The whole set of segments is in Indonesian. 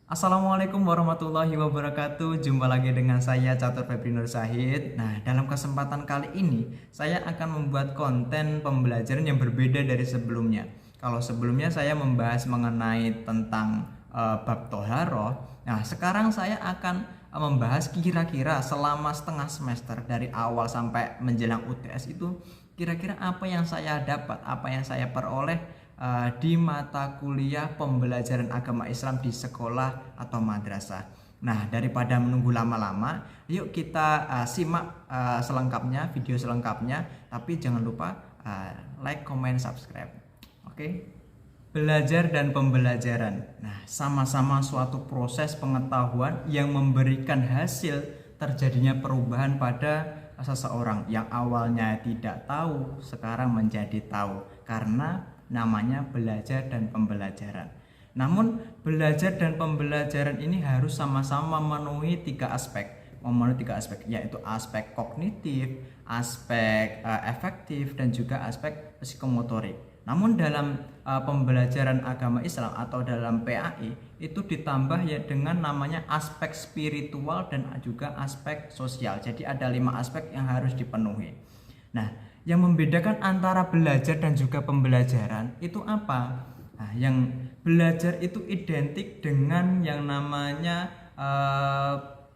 Assalamualaikum warahmatullahi wabarakatuh. Jumpa lagi dengan saya Catur Febri Nur Syahid. Nah, dalam kesempatan kali ini saya akan membuat konten pembelajaran yang berbeda dari sebelumnya. Kalau sebelumnya saya membahas mengenai tentang bab toharoh. Nah, sekarang saya akan membahas kira-kira selama setengah semester dari awal sampai menjelang UTS itu kira-kira apa yang saya dapat, apa yang saya peroleh di mata kuliah pembelajaran agama Islam di sekolah atau madrasah. Nah, daripada menunggu lama-lama, yuk kita simak selengkapnya, video selengkapnya. Tapi jangan lupa like, comment, subscribe. Oke? Belajar dan pembelajaran. Nah, sama-sama suatu proses pengetahuan yang memberikan hasil terjadinya perubahan pada seseorang yang awalnya tidak tahu, sekarang menjadi tahu karena namanya belajar dan pembelajaran. Namun belajar dan pembelajaran ini harus sama-sama memenuhi tiga aspek, yaitu aspek kognitif, aspek efektif, dan juga aspek psikomotorik. Namun dalam pembelajaran agama Islam atau dalam PAI itu ditambah ya dengan namanya aspek spiritual dan juga aspek sosial. Jadi ada 5 aspek yang harus dipenuhi. Nah, yang membedakan antara belajar dan juga pembelajaran itu apa? Nah, yang belajar itu identik dengan yang namanya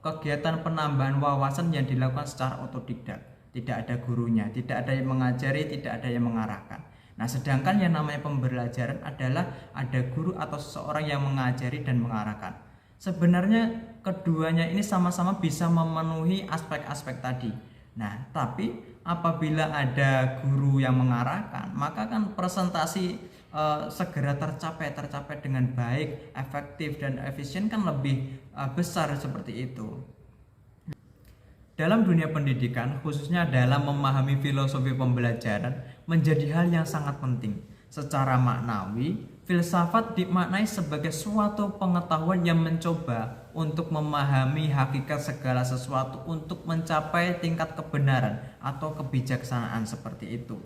kegiatan penambahan wawasan yang dilakukan secara otodidak. Tidak ada gurunya, tidak ada yang mengajari, tidak ada yang mengarahkan. Nah, sedangkan yang namanya pembelajaran adalah ada guru atau seseorang yang mengajari dan mengarahkan. Sebenarnya keduanya ini sama-sama bisa memenuhi aspek-aspek tadi. Nah, tapi apabila ada guru yang mengarahkan, maka kan presentasi segera tercapai dengan baik, efektif dan efisien kan lebih besar seperti itu. Dalam dunia pendidikan, khususnya dalam memahami filosofi pembelajaran, menjadi hal yang sangat penting. Secara maknawi, filsafat dimaknai sebagai suatu pengetahuan yang mencoba untuk memahami hakikat segala sesuatu untuk mencapai tingkat kebenaran atau kebijaksanaan seperti itu.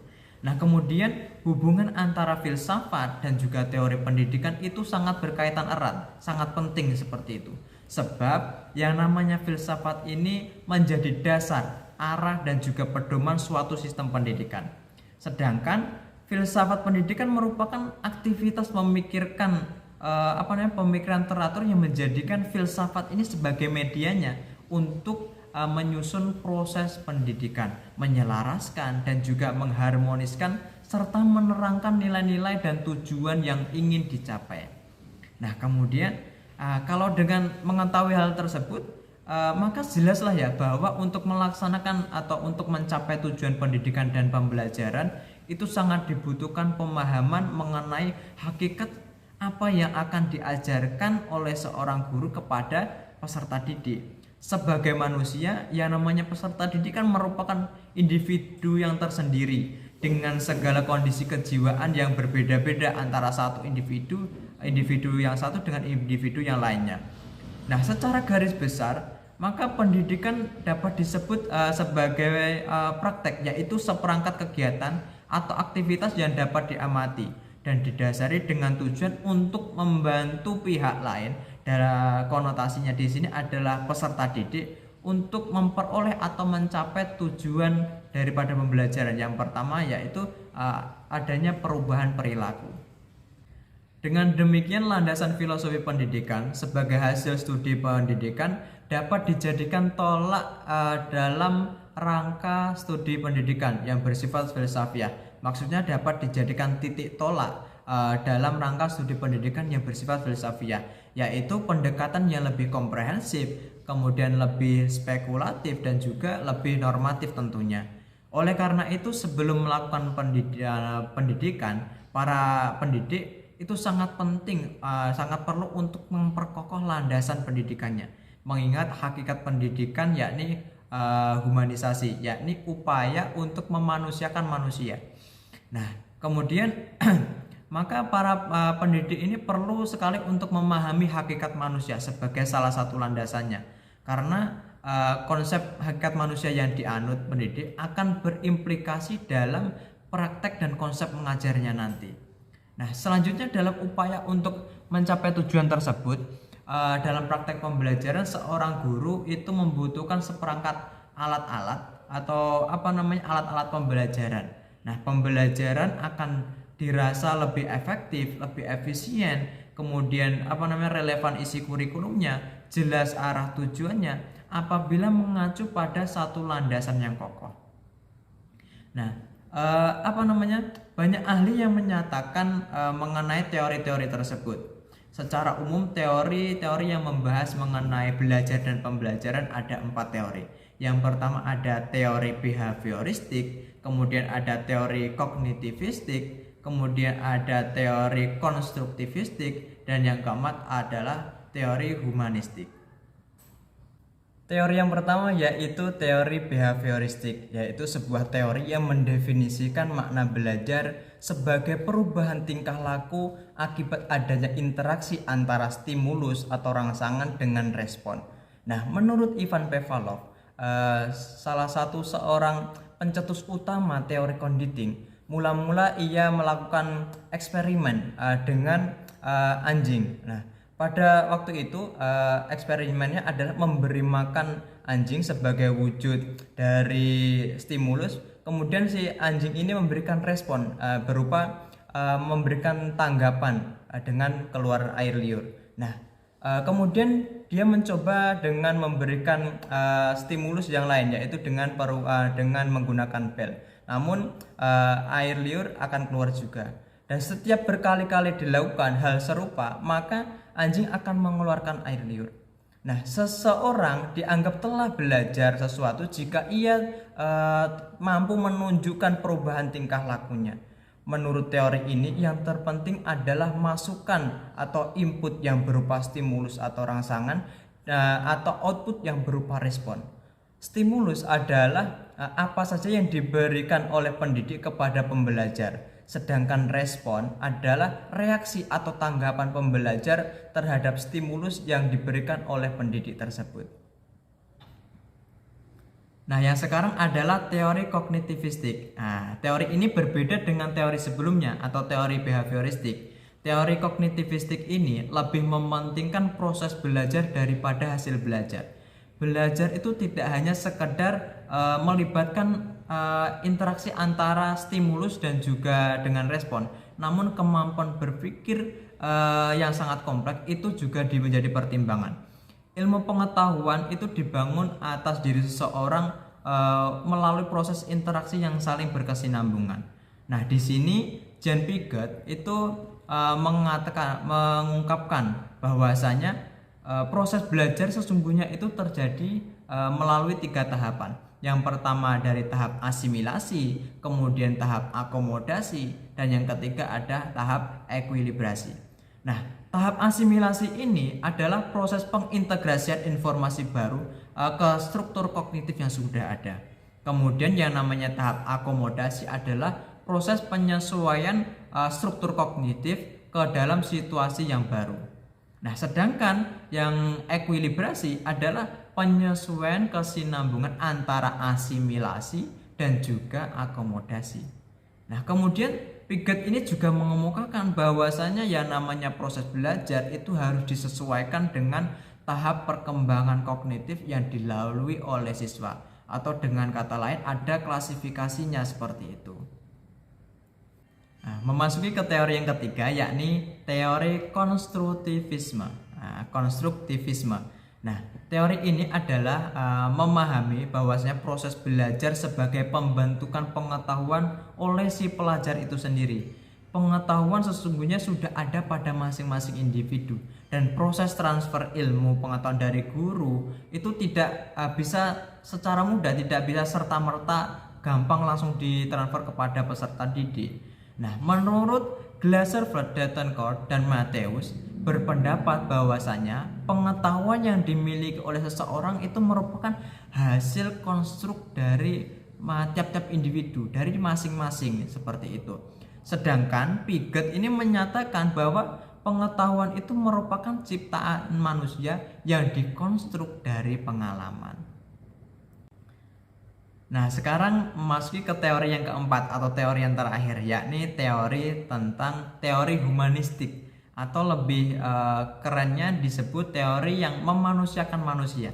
Nah, kemudian hubungan antara filsafat dan juga teori pendidikan itu sangat berkaitan erat, sangat penting seperti itu. Sebab yang namanya filsafat ini menjadi dasar, arah dan juga pedoman suatu sistem pendidikan. Sedangkan filsafat pendidikan merupakan aktivitas memikirkan pemikiran teratur yang menjadikan filsafat ini sebagai medianya untuk menyusun proses pendidikan, menyelaraskan dan juga mengharmoniskan serta menerangkan nilai-nilai dan tujuan yang ingin dicapai. Nah, kemudian kalau dengan mengetahui hal tersebut, maka jelaslah ya bahwa untuk melaksanakan atau untuk mencapai tujuan pendidikan dan pembelajaran itu sangat dibutuhkan pemahaman mengenai hakikat apa yang akan diajarkan oleh seorang guru kepada peserta didik. Sebagai manusia, yang namanya peserta didik kan merupakan individu yang tersendiri dengan segala kondisi kejiwaan yang berbeda-beda antara satu individu yang satu dengan individu yang lainnya. Nah, secara garis besar, maka pendidikan dapat disebut sebagai praktek, yaitu seperangkat kegiatan atau aktivitas yang dapat diamati dan didasari dengan tujuan untuk membantu pihak lain. Dan konotasinya di sini adalah peserta didik untuk memperoleh atau mencapai tujuan daripada pembelajaran. Yang pertama yaitu adanya perubahan perilaku. Dengan demikian, landasan filosofi pendidikan sebagai hasil studi pendidikan dapat dijadikan tolak dalam rangka studi pendidikan yang bersifat filsafiah. Maksudnya dapat dijadikan titik tolak dalam rangka studi pendidikan yang bersifat filsafiah, yaitu pendekatan yang lebih komprehensif, kemudian lebih spekulatif dan juga lebih normatif tentunya. Oleh karena itu, sebelum melakukan pendidikan, para pendidik itu sangat penting, sangat perlu untuk memperkokoh landasan pendidikannya. Mengingat hakikat pendidikan yakni humanisasi, yakni upaya untuk memanusiakan manusia. Nah, kemudian maka para pendidik ini perlu sekali untuk memahami hakikat manusia sebagai salah satu landasannya. Karena konsep hakikat manusia yang dianut pendidik akan berimplikasi dalam praktek dan konsep mengajarnya nanti. Nah, selanjutnya dalam upaya untuk mencapai tujuan tersebut, dalam praktek pembelajaran seorang guru itu membutuhkan seperangkat alat-alat atau alat-alat pembelajaran. Nah, pembelajaran akan dirasa lebih efektif, lebih efisien, kemudian relevan isi kurikulumnya, jelas arah tujuannya apabila mengacu pada satu landasan yang kokoh. Nah, banyak ahli yang menyatakan mengenai teori-teori tersebut. Secara umum teori-teori yang membahas mengenai belajar dan pembelajaran ada 4 teori. Yang pertama ada teori behavioristik, kemudian ada teori kognitivistik, kemudian ada teori konstruktivistik, dan yang keempat adalah teori humanistik. Teori yang pertama yaitu teori behavioristik, yaitu sebuah teori yang mendefinisikan makna belajar sebagai perubahan tingkah laku akibat adanya interaksi antara stimulus atau rangsangan dengan respon. Nah, menurut Ivan Pevalov, salah satu seorang pencetus utama teori conditioning, mula-mula ia melakukan eksperimen dengan anjing. Nah, pada waktu itu eksperimennya adalah memberi makan anjing sebagai wujud dari stimulus. Kemudian si anjing ini memberikan respon berupa memberikan tanggapan dengan keluar air liur. Nah, kemudian dia mencoba dengan memberikan stimulus yang lain, yaitu dengan menggunakan bel. Namun air liur akan keluar juga. Dan setiap berkali-kali dilakukan hal serupa, maka anjing akan mengeluarkan air liur. Nah, seseorang dianggap telah belajar sesuatu jika ia mampu menunjukkan perubahan tingkah lakunya. Menurut teori ini, yang terpenting adalah masukan atau input yang berupa stimulus atau rangsangan atau output yang berupa respon. Stimulus adalah apa saja yang diberikan oleh pendidik kepada pembelajar. Sedangkan respon adalah reaksi atau tanggapan pembelajar terhadap stimulus yang diberikan oleh pendidik tersebut. Nah, yang sekarang adalah teori kognitivistik. Nah, teori ini berbeda dengan teori sebelumnya atau teori behavioristik. Teori kognitivistik ini lebih mementingkan proses belajar daripada hasil belajar. Belajar itu tidak hanya sekedar melibatkan interaksi antara stimulus dan juga dengan respon, namun kemampuan berpikir yang sangat kompleks itu juga menjadi pertimbangan. Ilmu pengetahuan itu dibangun atas diri seseorang melalui proses interaksi yang saling berkesinambungan. Nah, di sini Jean Piaget itu mengungkapkan bahwasanya proses belajar sesungguhnya itu terjadi melalui 3 tahapan. Yang pertama dari tahap asimilasi, kemudian tahap akomodasi, dan yang ketiga ada tahap ekuilibrasi. Nah, tahap asimilasi ini adalah proses pengintegrasian informasi baru ke struktur kognitif yang sudah ada. Kemudian yang namanya tahap akomodasi adalah proses penyesuaian struktur kognitif ke dalam situasi yang baru. Nah, sedangkan yang ekuilibrasi adalah penyesuaian kesinambungan antara asimilasi dan juga akomodasi. Nah, kemudian Piaget ini juga mengemukakan bahwasanya yang namanya proses belajar itu harus disesuaikan dengan tahap perkembangan kognitif yang dilalui oleh siswa, atau dengan kata lain ada klasifikasinya seperti itu. Nah, memasuki ke teori yang ketiga, yakni teori konstruktivisme. Nah, teori ini adalah memahami bahwasanya proses belajar sebagai pembentukan pengetahuan oleh si pelajar itu sendiri. Pengetahuan sesungguhnya sudah ada pada masing-masing individu, dan proses transfer ilmu pengetahuan dari guru itu tidak bisa secara mudah, tidak bisa serta-merta gampang langsung ditransfer kepada peserta didik. Nah, menurut Glaserfeld, Davenport, dan Matthews berpendapat bahwasanya pengetahuan yang dimiliki oleh seseorang itu merupakan hasil konstruk dari tiap-tiap individu, dari masing-masing, seperti itu. Sedangkan Piaget ini menyatakan bahwa pengetahuan itu merupakan ciptaan manusia yang dikonstruk dari pengalaman. Nah, sekarang memasuki ke teori yang keempat atau teori yang terakhir, yakni teori tentang teori humanistik atau lebih kerennya disebut teori yang memanusiakan manusia.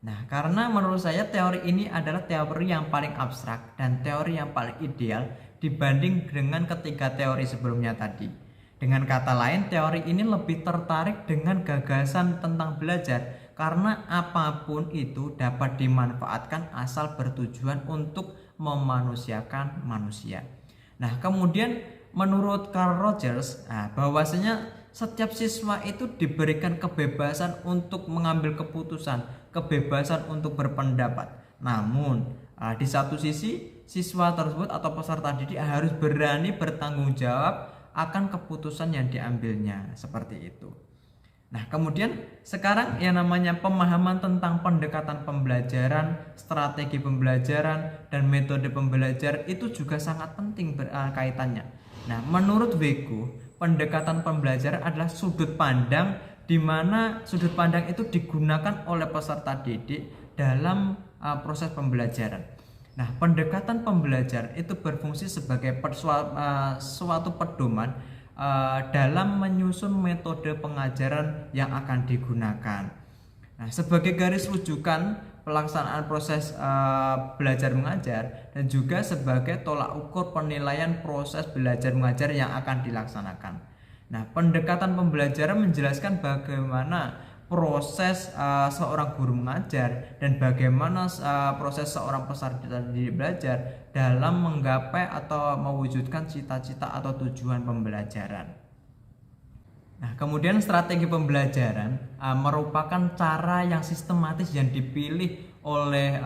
Nah, karena menurut saya teori ini adalah teori yang paling abstrak dan teori yang paling ideal dibanding dengan ketiga teori sebelumnya tadi. Dengan kata lain, teori ini lebih tertarik dengan gagasan tentang belajar karena apapun itu dapat dimanfaatkan asal bertujuan untuk memanusiakan manusia. Nah, kemudian menurut Carl Rogers, bahwasanya setiap siswa itu diberikan kebebasan untuk mengambil keputusan, kebebasan untuk berpendapat. Namun, di satu sisi siswa tersebut atau peserta didik harus berani bertanggung jawab akan keputusan yang diambilnya, seperti itu. Nah, kemudian sekarang yang namanya pemahaman tentang pendekatan pembelajaran, strategi pembelajaran, dan metode pembelajaran itu juga sangat penting berkaitannya. Nah, menurut Wiku, pendekatan pembelajaran adalah sudut pandang di mana sudut pandang itu digunakan oleh peserta didik dalam proses pembelajaran. Nah, pendekatan pembelajaran itu berfungsi sebagai suatu pedoman dalam menyusun metode pengajaran yang akan digunakan. Nah, sebagai garis rujukan pelaksanaan proses belajar mengajar dan juga sebagai tolak ukur penilaian proses belajar mengajar yang akan dilaksanakan. Nah, pendekatan pembelajaran menjelaskan bagaimana proses seorang guru mengajar dan bagaimana proses seorang peserta didik belajar dalam menggapai atau mewujudkan cita-cita atau tujuan pembelajaran. Nah, kemudian strategi pembelajaran merupakan cara yang sistematis yang dipilih oleh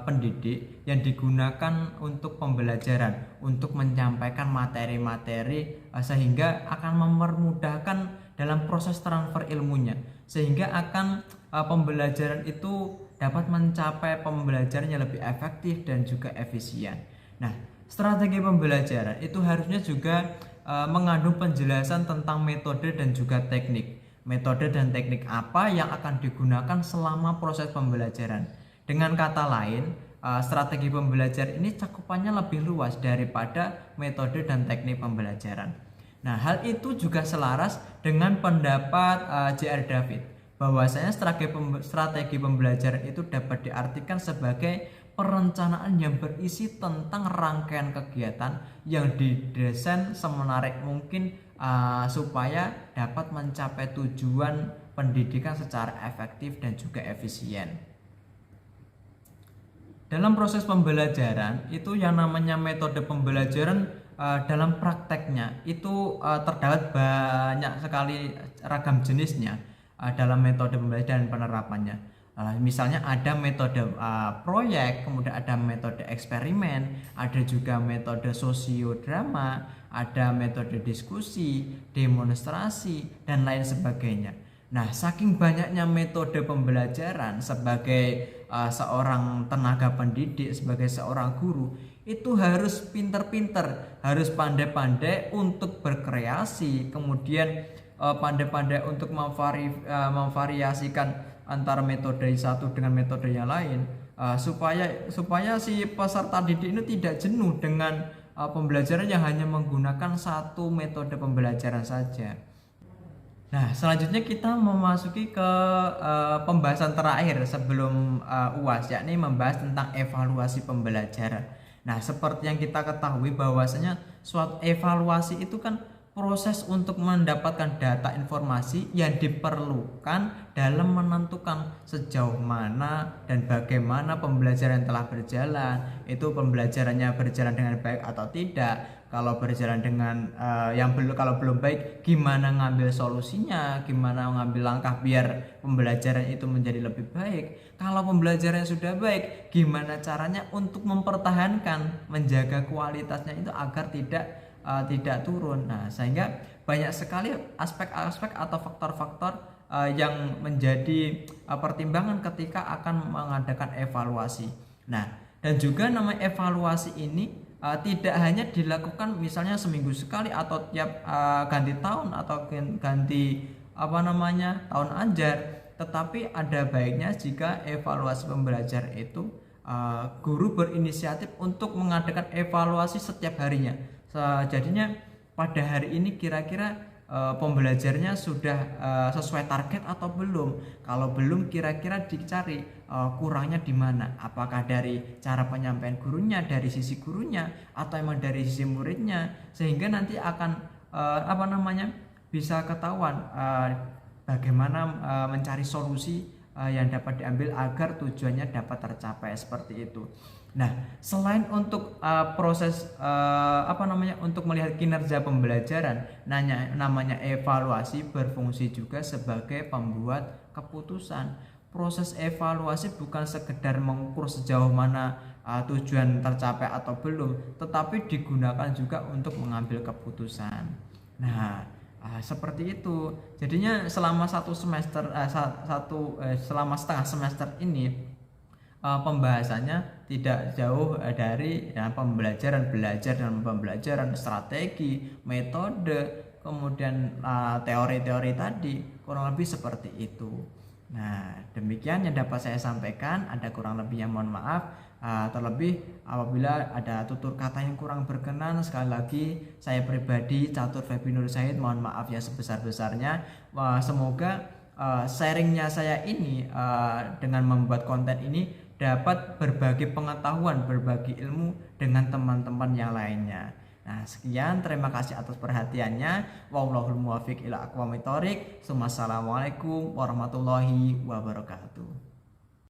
pendidik yang digunakan untuk pembelajaran untuk menyampaikan materi-materi sehingga akan mempermudahkan dalam proses transfer ilmunya, sehingga akan pembelajaran itu dapat mencapai pembelajaran yang lebih efektif dan juga efisien. Nah, strategi pembelajaran itu harusnya juga mengandung penjelasan tentang metode dan juga teknik. Metode dan teknik apa yang akan digunakan selama proses pembelajaran. Dengan kata lain, strategi pembelajaran ini cakupannya lebih luas daripada metode dan teknik pembelajaran. Nah, hal itu juga selaras dengan pendapat J.R. David bahwasanya strategi pembelajaran itu dapat diartikan sebagai perencanaan yang berisi tentang rangkaian kegiatan yang didesain semenarik mungkin supaya dapat mencapai tujuan pendidikan secara efektif dan juga efisien. Dalam proses pembelajaran itu yang namanya metode pembelajaran dalam prakteknya itu terdapat banyak sekali ragam jenisnya dalam metode pembelajaran dan penerapannya. Misalnya ada metode proyek, kemudian ada metode eksperimen, ada juga metode sosiodrama, ada metode diskusi, demonstrasi, dan lain sebagainya. Nah, saking banyaknya metode pembelajaran sebagai seorang tenaga pendidik, sebagai seorang guru, itu harus pinter-pinter, harus pandai-pandai untuk berkreasi, kemudian pandai-pandai untuk memvariasikan antara metode satu dengan metode yang lain, supaya si peserta didik ini tidak jenuh dengan pembelajaran yang hanya menggunakan satu metode pembelajaran saja. Nah, selanjutnya kita memasuki ke pembahasan terakhir sebelum UAS, yakni membahas tentang evaluasi pembelajaran. Nah, seperti yang kita ketahui bahwasanya suatu evaluasi itu kan proses untuk mendapatkan data informasi yang diperlukan dalam menentukan sejauh mana dan bagaimana pembelajaran telah berjalan, itu pembelajarannya berjalan dengan baik atau tidak. Kalau berjalan dengan kalau belum baik, gimana ngambil solusinya, gimana ngambil langkah biar pembelajaran itu menjadi lebih baik. Kalau pembelajaran sudah baik, gimana caranya untuk mempertahankan, menjaga kualitasnya itu agar tidak turun. Nah, sehingga banyak sekali aspek-aspek atau faktor-faktor yang menjadi pertimbangan ketika akan mengadakan evaluasi. Nah, dan juga namanya evaluasi ini tidak hanya dilakukan misalnya seminggu sekali atau tiap ganti tahun atau ganti tahun ajar, tetapi ada baiknya jika evaluasi pembelajaran itu guru berinisiatif untuk mengadakan evaluasi setiap harinya. Jadinya pada hari ini kira-kira pembelajarnya sudah sesuai target atau belum. Kalau belum, kira-kira dicari kurangnya di mana. Apakah dari cara penyampaian gurunya, dari sisi gurunya, atau emang dari sisi muridnya, sehingga nanti akan bisa ketahuan bagaimana mencari solusi yang dapat diambil agar tujuannya dapat tercapai seperti itu. Nah, selain untuk proses untuk melihat kinerja pembelajaran, namanya evaluasi berfungsi juga sebagai pembuat keputusan. Proses evaluasi bukan sekedar mengukur sejauh mana tujuan tercapai atau belum, tetapi digunakan juga untuk mengambil keputusan. Nah, seperti itu. Jadinya selama selama setengah semester ini pembahasannya tidak jauh dari pembelajaran, belajar dan pembelajaran, strategi, metode, kemudian teori-teori tadi, kurang lebih seperti itu. Nah, demikian yang dapat saya sampaikan. Ada kurang lebihnya mohon maaf. Terlebih apabila ada tutur kata yang kurang berkenan, sekali lagi saya pribadi Catur Febi Nur Syahid mohon maaf ya sebesar-besarnya. Semoga sharingnya saya ini dengan membuat konten ini dapat berbagi pengetahuan, berbagi ilmu dengan teman-teman yang lainnya. Nah, sekian, terima kasih atas perhatiannya. Wallahul muwaffiq ila aqwamit thoriq. Wassalamualaikum warahmatullahi wabarakatuh.